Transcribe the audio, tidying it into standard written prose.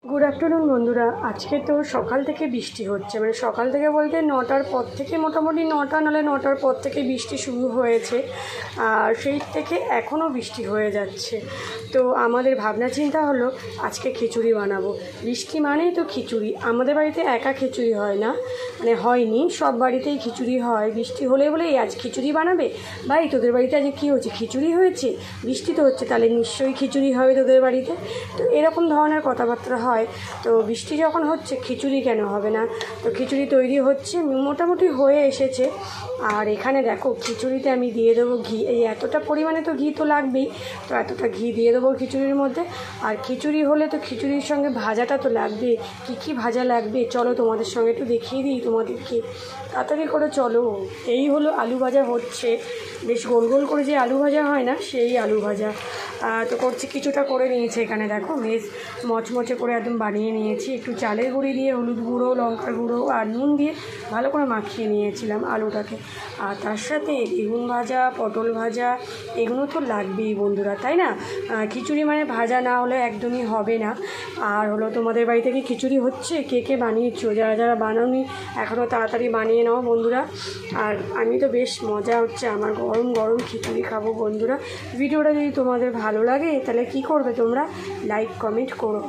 Good afternoon বন্ধুরা। আজকে তো সকাল থেকে বৃষ্টি হচ্ছে, মানে সকাল থেকে বলতে 9টার পর থেকে, মোটামুটি 9টা নাহলে 9টার পর থেকে বৃষ্টি শুরু হয়েছে। আর সেই থেকে এখনও বৃষ্টি হয়ে যাচ্ছে। তো আমাদের ভাবনা চিন্তা হলো আজকে খিচুড়ি বানাবো। বৃষ্টি মানেই তো খিচুড়ি। আমাদের বাড়িতে একা খিচুড়ি হয় না, মানে হয়নি, সব বাড়িতেই খিচুড়ি হয়। বৃষ্টি হলে বলেই আজ খিচুড়ি বানাবে। ভাই তোদের বাড়িতে আজকে কী হচ্ছে? খিচুড়ি হয়েছে? বৃষ্টি তো হচ্ছে, তাহলে নিশ্চয়ই খিচুড়ি হবে তোদের বাড়িতে। তো এরকম ধরনের কথাবার্তা হয়। তো বৃষ্টি যখন হচ্ছে খিচুড়ি কেন হবে না? তো খিচুড়ি তৈরি হচ্ছে, মোটামুটি হয়ে এসেছে। আর এখানে দেখো খিচুড়িতে আমি দিয়ে দেবো ঘি। এই এতটা পরিমাণে তো ঘি তো লাগবেই, তো এতটা ঘি দিয়ে দেবো খিচুড়ির মধ্যে। আর খিচুড়ি হলে তো খিচুড়ির সঙ্গে ভাজাটা তো লাগবে। কী ভাজা লাগবে চলো তোমাদের সঙ্গে একটু দেখিয়ে দিই তোমাদেরকে। তাড়াতাড়ি করে চলো। এই হলো আলু ভাজা হচ্ছে, বেশ গোল গোল করে যে আলু ভাজা হয় না, সেই আলু ভাজা তো করছি। কিছুটা করে নিয়েছে এখানে দেখো, বেশ মচমচে করে একদম বানিয়ে নিয়েছি। একটু চালের গুঁড়ি দিয়ে, হলুদ গুঁড়ো, লঙ্কার গুঁড়ো আর নুন দিয়ে ভালো করে মাখিয়ে নিয়েছিলাম আলুটাকে। আর তার সাথে বেগুন ভাজা, পটল ভাজা, এগুলো তো লাগবেই বন্ধুরা, তাই না? খিচুড়ি মানে ভাজা না হলে একদমই হবে না। আর হলো তোমাদের বাড়িতে কি খিচুড়ি হচ্ছে? কে কে বানিয়েছো? যারা যারা বানাওনি এখনও তাড়াতাড়ি বানিয়ে নাও বন্ধুরা। আর আমি তো বেশ মজা হচ্ছে আমার, গরম গরম খিচুড়ি খাবো বন্ধুরা। ভিডিওটা যদি তোমাদের ভালো লাগে তাহলে কি করবে তোমরা? লাইক কমেন্ট করো।